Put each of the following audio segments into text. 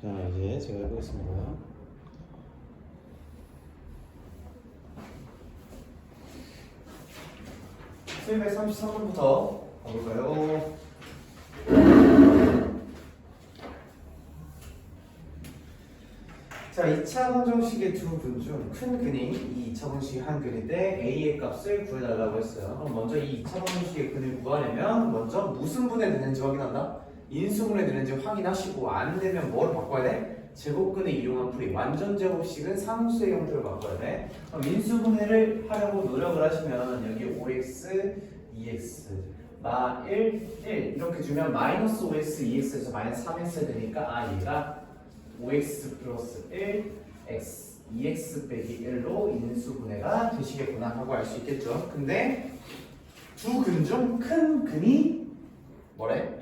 자, 이제 제가 해보겠습니다. 수입의 33번부터 가볼까요? 자, 2차 방정식의 두 근 중 큰 근이 이 2차 방정식 한 근인데 a의 값을 구해달라고 했어요. 그럼 먼저 이 2차 방정식의 근을 구하려면 먼저 무슨 분에 되는지 확인한다? 인수분해 되는지 확인하시고 안 되면 뭘 바꿔야 돼? 제곱근을 이용한 풀이 완전 제곱식은 상수의 형태로 바꿔야 돼. 그럼 인수분해를 하려고 노력을 하시면 여기 5x, 2x, 마 1, 1 이렇게 주면 마이너스 5x, 2x에서 마이너스 3x 되니까 얘가 5x 플러스 1, x, 2x 빼기 1로 인수분해가 되시겠구나 하고 알 수 있겠죠. 근데 두 근 중 큰 근이 뭐래?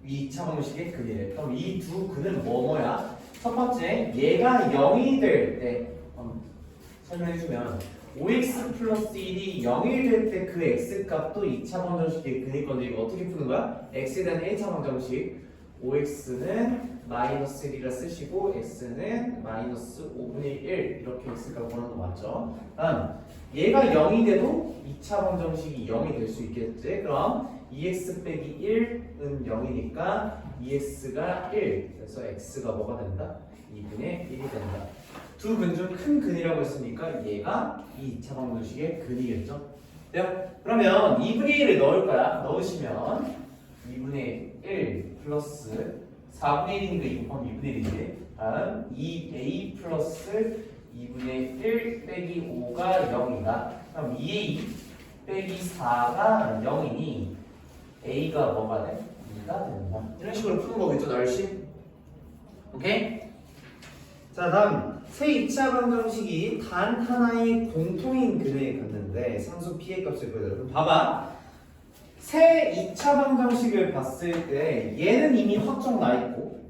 이 2차 방정식의 근이래. 그럼 이 두 근은 뭐야? 첫 번째, 얘가 0이 될 때 설명해주면 5x 플러스 1이 0이 될 때 그 x값도 2차 방정식의 근일 건데 이거 어떻게 푸는 거야? x에 대한 1차 방정식 5x는 마이너스 1이라 쓰시고 x는 마이너스 5분의 1 이렇게 x값 구하는 거 맞죠? 얘가 0이 돼도 2차 방정식이 0이 될 수 있겠지? 그럼 2x 빼기 1은 0이니까 2x가 1 그래서 x가 뭐가 된다? 2분의 1이 된다. 두 근 중 큰 근이라고 했으니까 얘가 이 2차 방정식의 근이겠죠? 네? 그러면 2분의 1을 넣을 거야. 넣으시면 2분의 1 플러스 4분의 1이니까 2 곱하기 2분의 1이지. 다음 2a 플러스 2분의 1 빼기 5가 0이다. 그럼 2a 빼기 4가 0이니 a가 뭐가 돼? 2가 된다. 이런 식으로 푸는 거겠죠, 날씨? 오케이? 자, 다음 새 2차 방정식이 단 하나의 공통인 근에 갔는데 상수 p의 값을 구해달라. 그럼 봐봐. 새 2차 방정식을 봤을 때 얘는 이미 확정 나 있고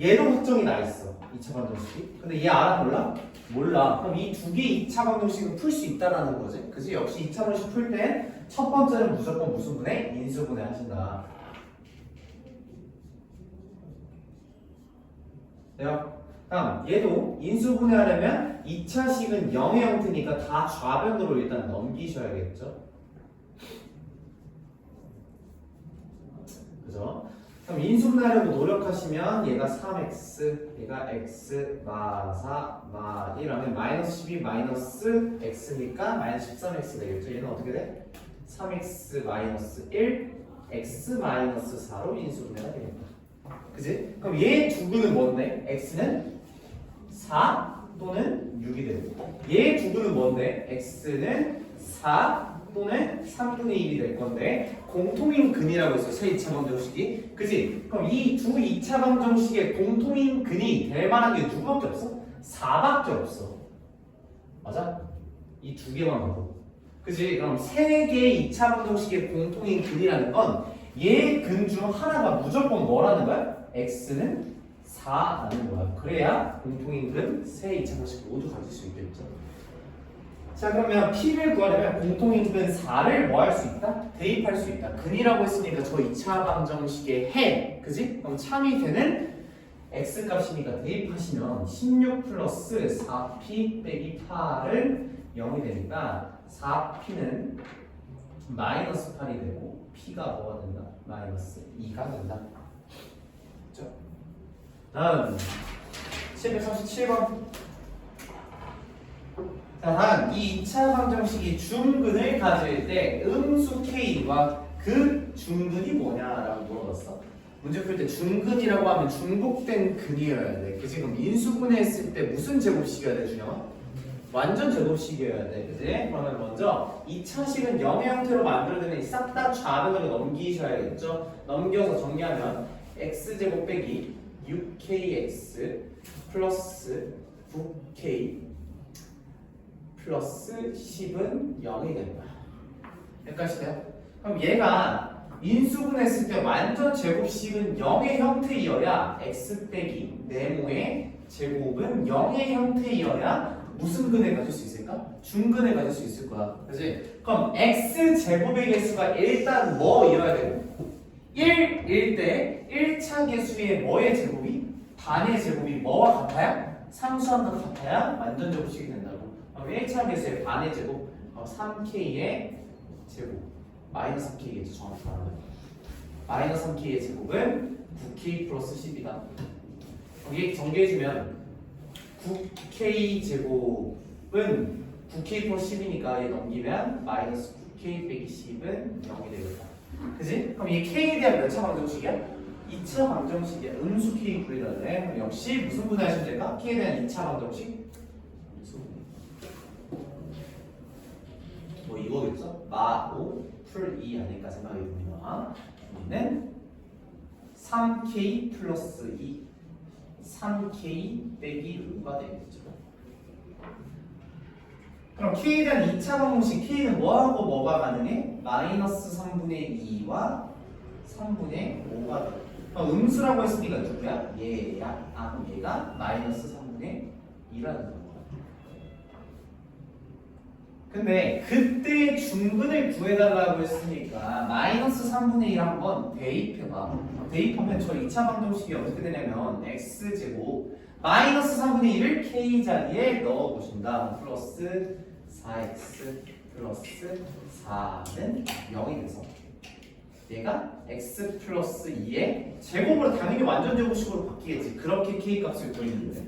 얘도 확정이 나 있어. 2차 방정식이. 근데 얘 알아? 몰라? 몰라. 그럼 이 두 개의 2차 방정식을 풀 수 있다라는 거지. 그지? 역시 2차 방정식 풀 때 첫 번째는 무조건 무슨 분해? 인수분해 하신다. 돼요? 다음 얘도 인수분해하려면 2차식은 0의 형태니까 다 좌변으로 일단 넘기셔야겠죠. 그죠? 그럼 인수분해하려고 노력하시면 얘가 3x, 얘가 x, 마 4, 마 1 하면 마이너스 12 마이너스 x니까 마이너스 13x 되겠죠. 얘는 어떻게 돼? 3x 마이너스 1, x 마이너스 4로 인수분해가 되겠다. 그지? 그럼 얘 두 근은 뭔데? x는 4 또는 6이 되고 얘 두 근은 뭔데? x는 4 또는 3분의 1이 될 건데 공통인 근이라고 했어. 새 2차 방정식이. 그지? 그럼 이 두 2차 방정식의 공통인 근이 될 만한 게 누구밖에 없어? 4밖에 없어. 맞아? 이 두 개만 봐도. 그지? 그럼 세 개의 2차 방정식의 공통인 근이라는 건 얘 근 중 하나가 무조건 뭐라는 거야? x는 4라는 거야. 그래야 공통인 근 세 2차 방정식 모두 가질 수 있겠죠. 자, 그러면 p를 구하려면 공통인 근 4를 뭐 할 수 있다? 대입할 수 있다. 근이라고 했으니까 저 2차 방정식의 해, 그지? 그럼 참이 되는 x 값이니까 대입하시면 16 플러스 4p 빼기 8은 0이 되니까 4p는 마이너스 8이 되고 p가 뭐가 된다? 마이너스 2가 된다. 그렇죠? 다음 737번. 자, 다음 이 2차 방정식이 중근을 가질 때 음수 k와 그 중근이 뭐냐라고 물어봤어. 문제 풀 때 중근이라고 하면 중복된 근이어야 돼. 그치? 그럼 인수분해했을 때 무슨 제곱식이어야 돼, 준영아? 완전 제곱식이어야 돼. 그치? 그러면 먼저 2차식은 0의 형태로 만들어내면 싹 다 좌변으로 넘기셔야겠죠? 넘겨서 정리하면 x제곱 빼기 6kx 플러스 9k 플러스 10은 0이 된다. 여기까지 돼요? 그럼 얘가 인수분해했을 때 완전 제곱식은 0의 형태이어야 x 빼기 네모의 제곱은 0의 형태이어야 무슨 근을 가질 수 있을까? 중근을 가질 수 있을 거야. 그치? 그럼 x 제곱의 개수가 일단 뭐이어야 되고 1일 때 1차 개수의 뭐의 제곱이? 반의 제곱이 뭐와 같아야? 상수함과 같아야 완전 제곱식이 된다고. 그럼 1차 계수의 반의 제곱 3k의 제곱 마이너스 3k겠죠. 정확히 말하면 마이너스 3k의 제곱은 9k 플러스 10이다. 여기 정리해주면 9k 제곱은 9k 플러스 10이니까 얘 넘기면 마이너스 9k 빼기 10은 0이 되겠다. 그지? 그럼 이 k에 대한 몇 차 방정식이야? 2차 방정식이야. 음수 k 구해달래. 그럼 역시 무슨 분해하시면 될까? k에 대한 2차 방정식? 음수. 뭐 이거겠죠? 마오 풀 2 아닐까 생각이 듭니다. 우리는 3k 플러스 2 3k 빼기 5가 되겠죠. 그럼 k에 대한 2차 방정식 k는 뭐하고 뭐가 가능해? 마이너스 3분의 2와 3분의 5가 돼. 그럼 음수라고 했으니까 누구야? 얘야. 아, 얘가 마이너스 3분의 2라는 거야. 근데 그때 중근을 구해달라고 했으니까 마이너스 3분의 1 한번 대입해봐. 대입하면 저 2차 방정식이 어떻게 되냐면 x제곱 마이너스 3분의 1을 k 자리에 넣어보신다. 플러스 4x 플러스 4는 0이 돼서 얘가 x 플러스 2의 제곱으로 당연히 완전 제곱식으로 바뀌겠지. 그렇게 k 값을 구했는데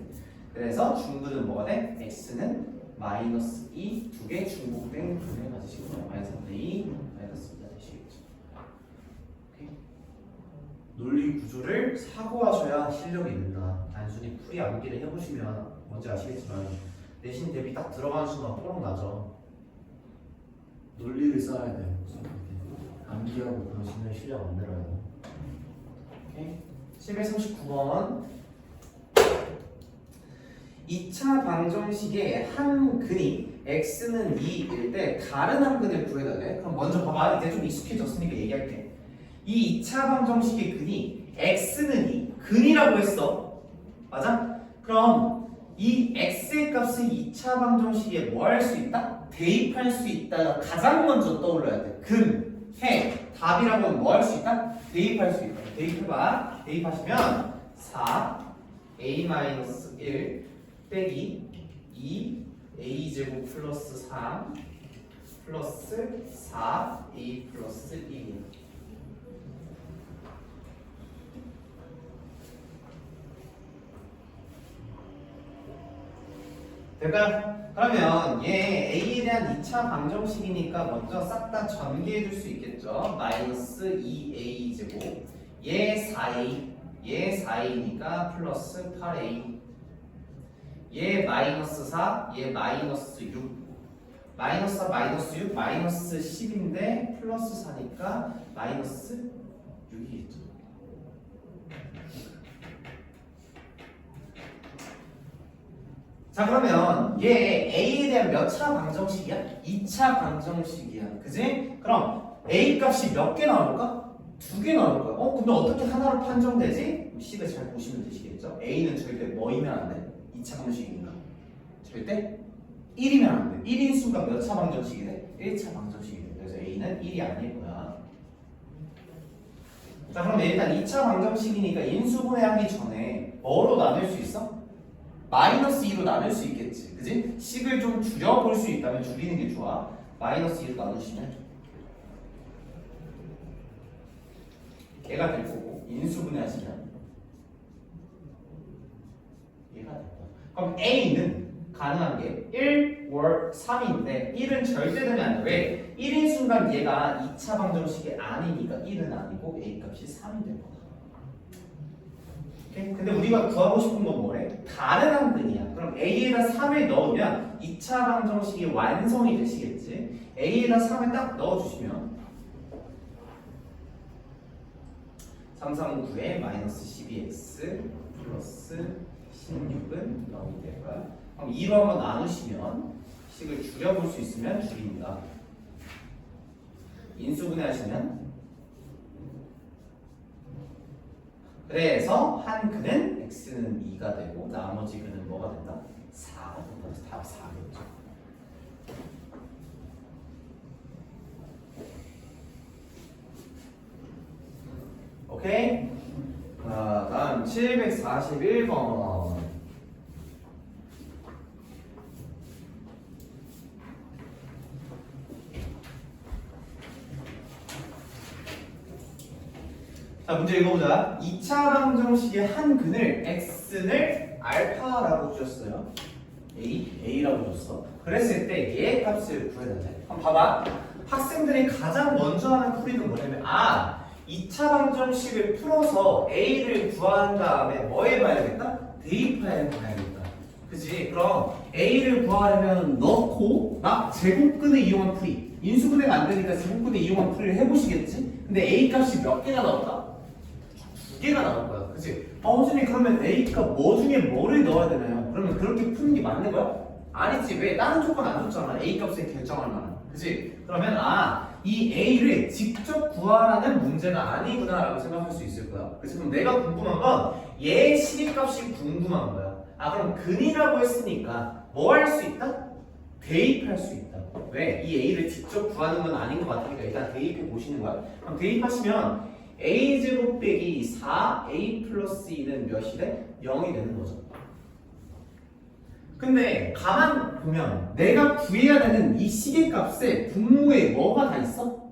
그래서 중근은 뭐가 돼? x는 마이너스 2 두 개 중복된 분을 가지시고요. 마이너스 3분의 2 마이너스 2가 되시겠죠. 오케이? 논리 구조를 사고하셔야 실력이 는다. 단순히 풀이 암기를 해보시면 뭔지 아시겠지만 내신 대비 딱 들어가는 순간 뽀록 나죠. 논리를 쌓아야 돼요. 암기하고 그러시면 실력 안 늘어요. 오케이? 739번 2차 방정식의 한 근이 x는 2일 때 다른 한 근을 구해달래. 그럼 먼저 봐봐. 이제 좀 익숙해졌으니까 얘기할게. 이 2차 방정식의 근이 x는 2 근이라고 했어. 맞아? 그럼 이 x의 값을 2차 방정식에 뭐 할 수 있다? 대입할 수 있다. 가장 먼저 떠올려야 돼. 근, 해, 답이라고 하면 뭐 할 수 있다? 대입할 수 있다. 대입해봐. 대입하시면 4a-1 빼기 2a제곱 플러스 3 플러스 4a 플러스 1이야. 될까요? 그러면 얘 a에 대한 2차 방정식이니까 먼저 싹 다 전개해 줄 수 있겠죠. 마이너스 2a제곱 얘 4a 얘 4a니까 플러스 8a 얘 마이너스 4 얘 마이너스 6 마이너스 4 마이너스 6 마이너스 10인데 플러스 4니까 마이너스 6이겠죠. 자 그러면 얘 a에 대한 몇 차 방정식이야? 2차 방정식이야. 그지? 그럼 a 값이 몇 개 나올까? 2개 나올 거야. 근데 어떻게 하나로 판정되지? 식을 잘 보시면 되시겠죠? a는 절대 뭐이면 안 돼? 2차 방정식이니까 절대 1이면 안 돼. 1인 수가 몇 차 방정식이 돼? 1차 방정식이 돼. 그래서 a는 1이 아닐 거야. 자 그럼 일단 2차 방정식이니까 인수분해하기 전에 뭐로 나눌 수 있어? 마이너스 2로 나눌 수 있겠지. 그지? 식을 좀 줄여볼 수 있다면 줄이는 게 좋아. 마이너스 2로 나누시면 얘가 될 거고 인수분해하시면 얘가 될 거야. 그럼 A는 가능한 게 1, 월, 3인데 1은 절대 되면 안 돼. 왜? 1인 순간 얘가 2차 방정식이 아니니까 1은 아니고 A 값이 3이 될 거야. 근데 우리가 구하고 싶은 건 뭐래? 다른 한 근이야. 그럼 A에다 3을 넣으면 2차 방정식이 완성이 되시겠지? A에다 3을 딱 넣어주시면 339에 마이너스 12x 플러스 16은 0이 될 거야. 그럼 2로 한번 나누시면 식을 줄여볼 수 있으면 줄입니다. 인수분해하시면 그래서 한 근은 x는 2가 되고 나머지 근은 뭐가 된다? 4가 된다. 그래서 답 4겠죠. 오케이? 다음 다음 741번. 자, 문제 읽어보자. 2차 방정식의 한 근을 x를 알파라고 주셨어요. a라고 줬어. 그랬을 때 얘의 값을 구해달래. 한번 봐봐. 학생들이 가장 먼저 하는 풀이는 뭐냐면 2차 방정식을 풀어서 a를 구한 다음에 뭐 해봐야겠다? 대입해 봐야겠다. 그치? 그럼 a를 구하려면 넣고 막 제곱근을 이용한 풀이, 인수분해가 안 되니까 제곱근을 이용한 풀이를 해보시겠지? 근데 a 값이 몇 개가 나올까? 두 개가 나올 거야. 그치? 선생님 그러면 a가 뭐 중에 뭐를 넣어야 되나요? 그러면 그렇게 푸는 게 맞는 거야? 아니지. 왜? 다른 조건 안 줬잖아. a 값을 결정할 만한. 그치? 그러면 이 a를 직접 구하라는 문제는 아니구나 라고 생각할 수 있을 거야. 그래서 그럼 내가 궁금한 건 얘의 시계값이 궁금한 거야. 그럼 근이라고 했으니까 뭐 할 수 있다? 대입할 수 있다. 왜? 이 a를 직접 구하는 건 아닌 것 같으니까 일단 대입해 보시는 거야. 그럼 대입하시면 a제곱 빼기 4a 플러스 2는 몇이 돼? 0이 되는 거죠. 근데 가만 보면 내가 구해야 되는 이 시계값에 분모에 뭐가 다 있어?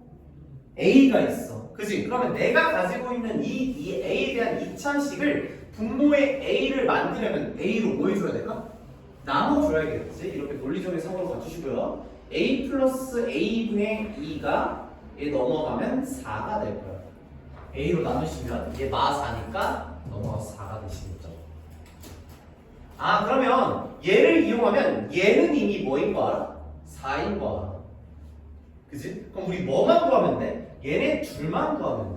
a가 있어. 그지? 그러면 내가 가지고 있는 이 a에 대한 2차식을 분모에 a를 만들려면 a로 뭐 해줘야 될까? 나눠줘야겠지. 이렇게 논리적인 사고를 갖추시고요. a 플러스 a분의 2가 얘 넘어가면 4가 될 거야. a로 나누시면 얘 마4니까 넘어가서 4가 되시겠죠. 그러면 얘를 이용하면 얘는 이미 뭐인 거 알아? 4인 거 알아. 그치? 그럼 우리 뭐만 구하면 돼? 얘네 둘만 구하면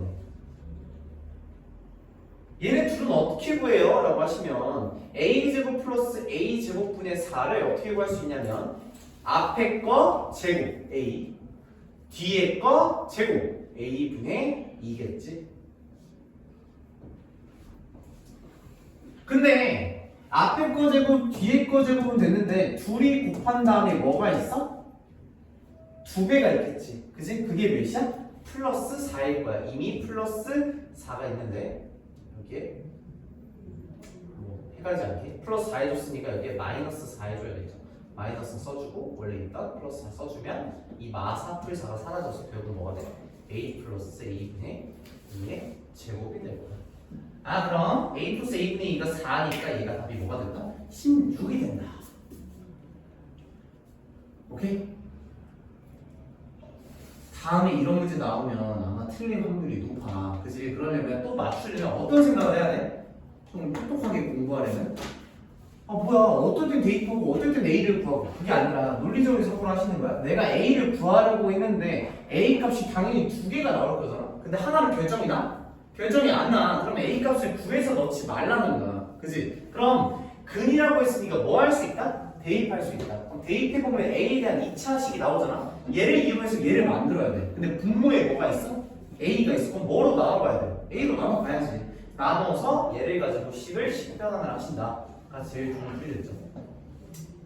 돼. 얘네 둘은 어떻게 구해요? 라고 하시면 a제곱 플러스 a제곱분의 4를 어떻게 구할 수 있냐면 앞에 거 제곱 a, 뒤에 거 제곱 a분의 2겠지. 근데 앞에 거 제곱, 뒤에 거 제곱은 됐는데 둘이 곱한 다음에 뭐가 있어? 두 배가 있겠지. 그지? 그게 몇이야? 플러스 4일 거야. 이미 플러스 4가 있는데 여기에 뭐 헷갈리지 않게 플러스 4 해줬으니까 여기에 마이너스 4 해줘야겠죠. 마이너스 써주고 원래 있던 플러스 4 써주면 이 마4 풀 4가 사라져서 결국 뭐가 돼? a 플러스 a분의 2의 제곱이 될 거야. 그럼 a 플러스 a분의 2가 4니까 얘가 답이 뭐가 된다? 16이 된다. 오케이? 다음에 이런 문제 나오면 아마 틀릴 확률이 높아. 그치? 그러려면 또 맞추려면 어떤 생각을 해야 돼? 좀 똑똑하게 공부하려면 뭐야 어떨 땐 대입하고 어떨 땐 a를 구하고 그게 아니라 논리적으로 해석을 하시는 거야. 내가 a를 구하려고 했는데 a 값이 당연히 두 개가 나올 거잖아. 근데 하나는 결정이 나? 결정이 안 나. 그러면 a 값을 구해서 넣지 말라는 거야. 그지? 그럼 근이라고 했으니까 뭐 할 수 있다? 대입할 수 있다. 그럼 대입해보면 a에 대한 2차식이 나오잖아. 얘를 이용해서 얘를 만들어야 돼. 근데 분모에 뭐가 있어? a가 있어. 그럼 뭐로 나눠봐야 돼? a로 나눠봐야지. 나눠서 얘를 가지고 10을 10변환을 하신다. 가 제일 좋은 풀이 됐죠.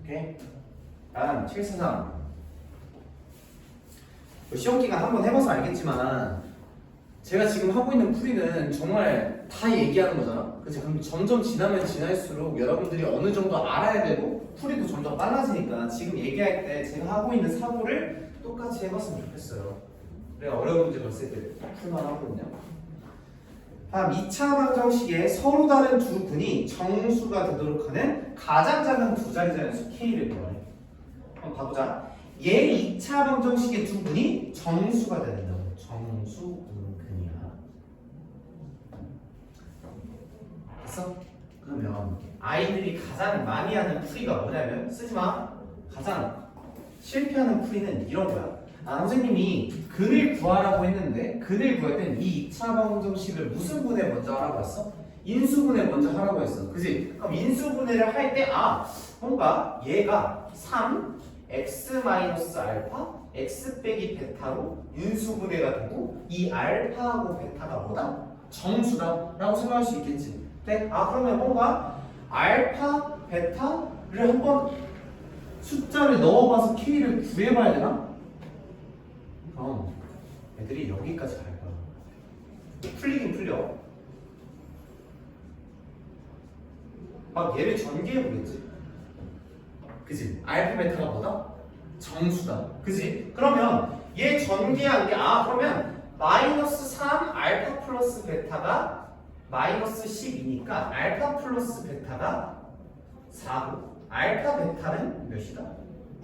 오케이? 다음 743. 시험 기간 한번 해봐서 알겠지만 제가 지금 하고 있는 풀이는 정말 다 얘기하는 거잖아. 그치? 그럼 점점 지나면 지날수록 여러분들이 어느 정도 알아야 되고 풀이도 점점 빨라지니까 지금 얘기할 때 제가 하고 있는 사고를 똑같이 해봤으면 좋겠어요. 그래 어려운 문제 봤을 때 풀만 하거든요. 다음 2차 방정식에 서로 다른 두 근이 정수가 되도록 하는 가장 작은 두 자리 자연수 K를 구하래. 한번 봐보자. 얘 2차 방정식의 두 근이 정수가 된다고. 정수 근이야. 됐어? 그러면 아이들이 가장 많이 하는 풀이가 뭐냐면 쓰지마. 가장 실패하는 풀이는 이런 거야. 선생님이 근을 구하라고 했는데 근을 구할 땐 이 2차 방정식을 무슨 분해 먼저 하라고 했어? 인수분해 먼저 하라고 했어. 그지? 그럼 인수분해를 할 때 뭔가 얘가 3 x-알파 x 빼기 베타로 인수분해가 되고 이 알파하고 베타가 뭐다? 정수다 라고 생각할 수 있겠지. 네? 그러면 뭔가 알파, 베타를 한번 숫자를 넣어봐서 K를 구해봐야 되나? 그럼 애들이 여기까지 갈 거야. 풀리긴 풀려. 막 얘를 전개해보겠지. 그지? 알파 베타가 뭐다? 정수다. 그지? 그러면 얘 전개한 게 그러면 마이너스 3 알파 플러스 베타가 마이너스 10이니까 알파 플러스 베타가 4고 알파 베타는 몇이다?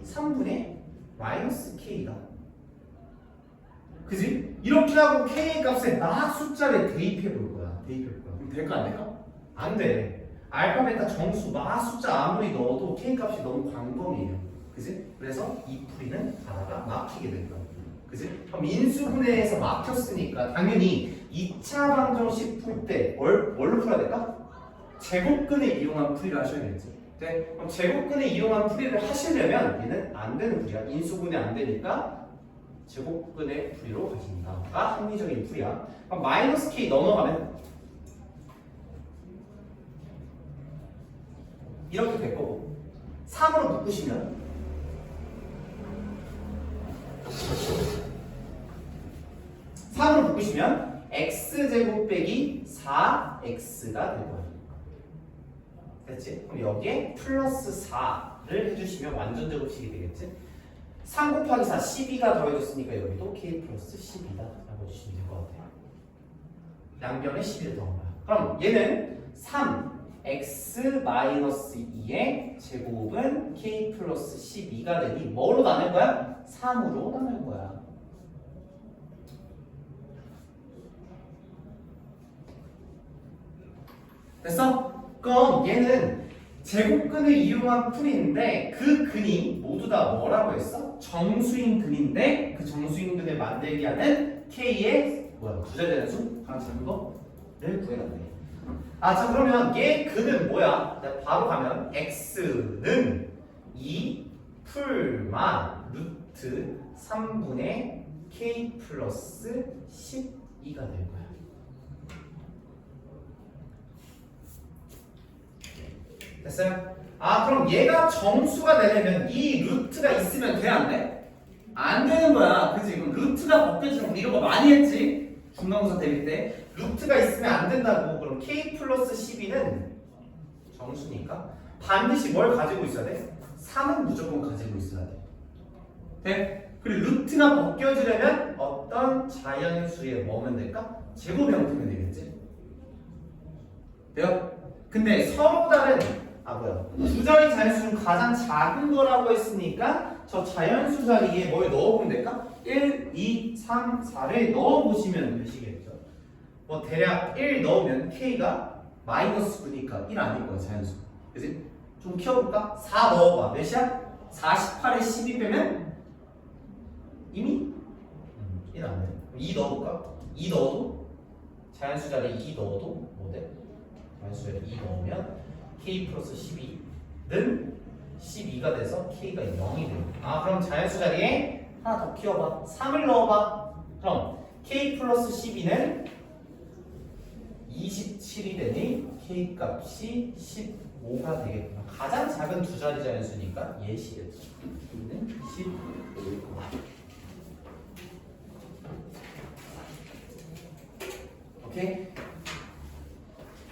3분의 마이너스 K다. 그지? 이렇게 하고 K의 값에 막 숫자를 대입해 볼 거야. 그럼 될까 안 될까? 안 돼. 알파 베타 정수 막 숫자 아무리 넣어도 K 값이 너무 광범위해요. 그지? 그래서 이 풀이는 가다가 막히게 될 거야. 그지? 그럼 인수분해에서 막혔으니까 당연히 2차 방정식 풀 때 뭘로 풀어야 될까? 제곱근을 이용한 풀이를 하셔야겠지. 네? 그럼 제곱근을 이용한 풀이를 하시려면 얘는 안 되는 풀이야. 인수분해 안 되니까 제곱근의 풀이로 가신다가 합리적인 풀이야. 그럼 마이너스 K 넘어가면 이렇게 될 거고 3으로 묶으시면 x제곱 빼기 4x가 될 거예요. 됐지? 그럼 여기에 플러스 4를 해주시면 완전 제곱식이 되겠지? 3 곱하기 4, 12가 더해졌으니까 여기도 k 플러스 12다 라고 해주시면 될 것 같아요. 양변에 12를 더한 거야. 그럼 얘는 3x 마이너스 2의 제곱은 k 플러스 12가 되니 뭐로 나눌 거야? 3으로 나눌 거야. 됐어? 그럼 얘는 제곱근을 이용한 풀이인데 그 근이 모두 다 뭐라고 했어? 정수인 근인데 그 정수인 근을 만들게 하는 k의 부자되는 수? 가장 작은 거를 구해놨네. 자 그러면 얘 근은 뭐야? 바로 가면 x는 2 풀만 루트 3분의 k 플러스 12가 될 거야. 됐어요? 그럼 얘가 정수가 되려면 이 루트가 있으면 돼? 안 돼? 안 되는 거야. 그치? 그럼 루트가 벗겨지는 우리 이런 거 많이 했지? 중간고사 대비 때 루트가 있으면 안 된다고. 그럼 k 플러스 12는 정수니까 반드시 뭘 가지고 있어야 돼? 3은 무조건 가지고 있어야 돼. 돼? 그리고 루트가 벗겨지려면 어떤 자연수에 뭐면 될까? 제곱 형태면 되겠지? 돼요? 근데 서로 다른 두 자리 자연수는 가장 작은 거라고 했으니까 저 자연수 자리에 뭘 넣어보면 될까? 1, 2, 3, 4를 넣어보시면 되시겠죠. 뭐 대략 1 넣으면 K가 마이너스 9니까 1 아닐 거야 자연수. 그치? 좀 키워볼까? 4 넣어봐. 몇이야? 48에 12 빼면 이미 1 안 돼. 2 넣어볼까? 2 넣어도 자연수 자리에 2 넣어도 뭐 돼? 자연수 자리에 2 넣으면 k 플러스 12는 12가 돼서 k가 0이 돼요. 그럼 자연수 자리에 하나 더 키워봐. 3을 넣어봐. 그럼 k 플러스 12는 27이 되니 k 값이 15가 되겠구나. 가장 작은 두 자리 자연수니까 예시겠죠. 이는 15. 오케이?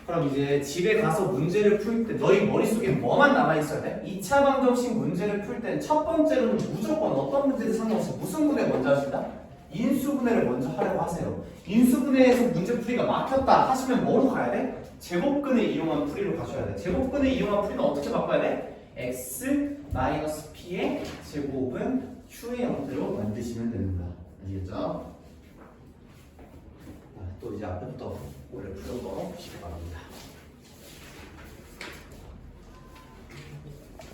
그럼 이제 집에 가서 문제를 풀 때 너희 머릿속에 뭐만 남아있어야 돼? 2차 방정식 문제를 풀 때는 첫 번째로는 무조건 어떤 문제든 상관없이 무슨 분해 먼저 하신다? 인수분해를 먼저 하려고 하세요. 인수분해에서 문제 풀이가 막혔다 하시면 뭐로 가야 돼? 제곱근을 이용한 풀이로 가셔야 돼. 제곱근을 이용한 풀이는 어떻게 바꿔야 돼? x-p의 제곱은 q의 형태로 만드시면 됩니다. 아시겠죠? 또 이제 앞에부터 오래 풀어서 보시기 바랍니다.